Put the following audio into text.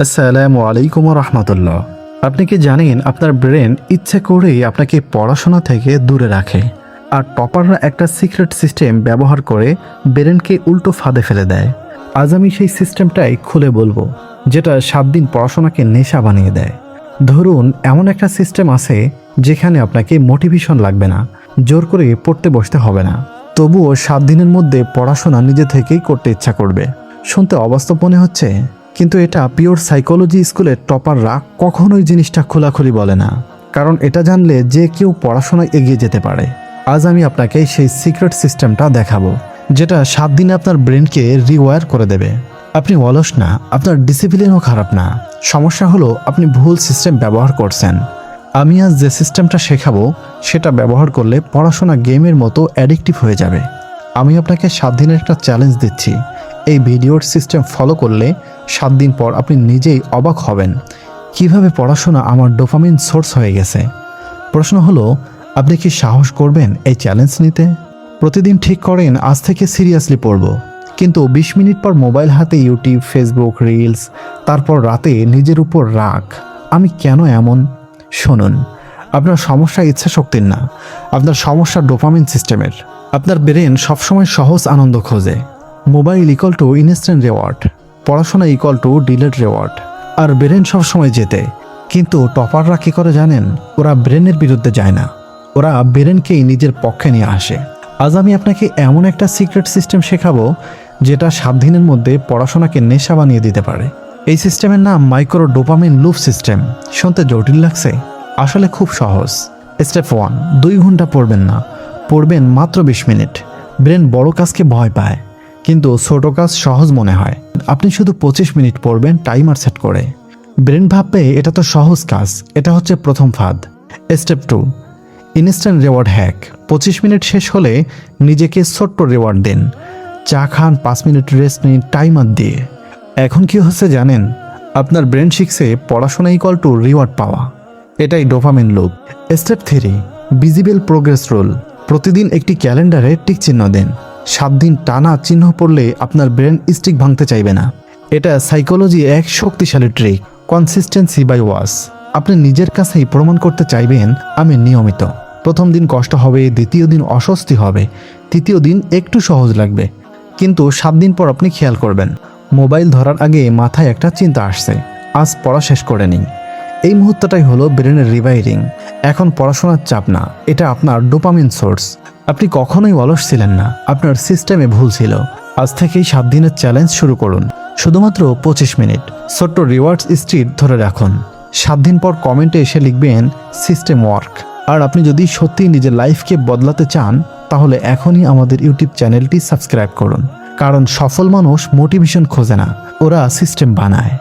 আসসালামু আলাইকুম রহমতুল্লাহ। আপনি কি জানেন আপনার ব্রেন ইচ্ছে করেই আপনাকে পড়াশোনা থেকে দূরে রাখে, আর টপাররা একটা সিক্রেট সিস্টেম ব্যবহার করে ব্রেনকে উল্টো ফাঁদে ফেলে দেয়। আজ আমি সেই সিস্টেমটাই খুলে বলবো, যেটা 7 দিন পড়াশোনাকে নেশা বানিয়ে দেয়। ধরুন, এমন একটা সিস্টেম আছে যেখানে আপনাকে মোটিভেশন লাগবে না, জোর করে পড়তে বসতে হবে না, তবুও 7 দিনের মধ্যে পড়াশোনা নিজে থেকেই করতে ইচ্ছা করবে। শুনতে অবাস্তব মনে হচ্ছে, কিন্তু এটা পিওর সাইকোলজি। স্কুলের টপাররা কখনোই জিনিসটা খোলাখুলি বলে না, কারণ এটা জানলে যে কেউ পড়াশোনায় এগিয়ে যেতে পারে। আজ আমি আপনাকে সেই সিক্রেট সিস্টেমটা দেখাবো, যেটা 7 দিনে আপনার ব্রেনকে রিওয়ার করে দেবে। আপনি অলস না, আপনার ডিসিপ্লিনও খারাপ না, সমস্যা হলো আপনি ভুল সিস্টেম ব্যবহার করছেন। আমি আজ যে সিস্টেমটা শেখাবো সেটা ব্যবহার করলে পড়াশোনা গেমের মতো অ্যাডিকটিভ হয়ে যাবে। আমি আপনাকে 7 দিনের একটা চ্যালেঞ্জ দিচ্ছি। এই ভিডিওর সিস্টেম ফলো করলে 7 দিন পর আপনি নিজেই অবাক হবেন কিভাবে পড়াশোনা আমার ডোপামিন সোর্স হয়ে গেছে। প্রশ্ন হলো, আপনি কি সাহস করবেন এই চ্যালেঞ্জ নিতে? প্রতিদিন ঠিক করেন আজ থেকে সিরিয়াসলি পড়ব, কিন্তু 20 মিনিট পর মোবাইল হাতে ইউটিউব, ফেসবুক, রিলস, তারপর রাতে নিজের উপর রাগ। আমি কেন এমন? শুনুন, আপনার সমস্যা ইচ্ছা শক্তির না, আপনার সমস্যা ডোপামিন সিস্টেমের। আপনার ব্রেন সবসময় সহজ আনন্দ খোঁজে। Mobile equal to instant reward, পড়াশোনা ইকুয়াল টু ডিলেড রেওয়ার্ড, আর ব্রেন সবসময় জেতে। কিন্তু টপাররা কী করে জানেন? ওরা ব্রেনের বিরুদ্ধে যায় না, ওরা ব্রেনকেই নিজের পক্ষে নিয়ে আসে। আজ আমি আপনাকে এমন একটা সিক্রেট সিস্টেম শেখাবো যেটা 7 দিনের মধ্যে পড়াশোনাকে নেশা বানিয়ে দিতে পারে। এই সিস্টেমের নাম মাইক্রো ডোপামিন লুপ সিস্টেম। শুনতে জটিল লাগছে, আসলে খুব সহজ। স্টেপ 1, 2 ঘন্টা পড়বেন না, পড়বেন মাত্র 20 মিনিট। ব্রেন বড় কাজকে ভয় পায়, কিন্তু ছোট কাজ সহজ মনে হয়। আপনি শুধু 25 মিনিট পড়বেন টাইমার সেট করে। ব্রেন ভাববে এটা তো সহজ কাজ, এটা হচ্ছে প্রথম ফাঁদ। Step 2, instant reward hack. 25 minute শেষ হলে নিজেকে ছোট্ট রেওয়ার্ড দিন। চা খান, 5 মিনিট রেস্ট নিন টাইমার দিয়ে। এখন কি হচ্ছে জানেন? আপনার ব্রেন শিখছে পড়াশোনা ইকুয়াল টু রিওয়ার্ড পাওয়া। এটাই dopamine loop. Step 3, visible progress rule. প্রতিদিন একটি ক্যালেন্ডারে টিক চিহ্ন দিন। 7 দিন টানা চিহ্ন পড়লে আপনার ব্রেন স্টিক ভাঙতে চাইবে না। এটা সাইকোলজি এক শক্তিশালী ট্রিক। কনসিস্টেন্সি বাই ওয়াস। আপনি নিজের কাছেই প্রমাণ করতে চাইবেন আমি নিয়মিত। প্রথম দিন কষ্ট হবে, দ্বিতীয় দিন অস্বস্তি হবে, তৃতীয় দিন একটু সহজ লাগবে, কিন্তু 7 দিন পর আপনি খেয়াল করবেন মোবাইল ধরার আগে মাথায় একটা চিন্তা আসছে, আজ পড়া শেষ করে নিই। এই মুহূর্তটাই হলো ব্রেনের রিভাইরিং। এখন পড়াশোনার চাপ না, এটা আপনার ডোপামিন সোর্স। আপনি কখনোই অলস ছিলেন না, আপনার সিস্টেমে ভুল ছিল। আজ থেকেই 7 দিনের চ্যালেঞ্জ শুরু করুন। শুধুমাত্র 25 মিনিট ছোট্ট রিওয়ার্ডস স্ট্রিট ধরে রাখুন। 7 দিন পর কমেন্টে এসে লিখবেন সিস্টেম ওয়ার্ক। আর আপনি যদি সত্যিই নিজের লাইফকে বদলাতে চান, তাহলে এখনই আমাদের ইউটিউব চ্যানেলটি সাবস্ক্রাইব করুন। কারণ সফল মানুষ মোটিভেশন খোঁজে না, ওরা সিস্টেম বানায়।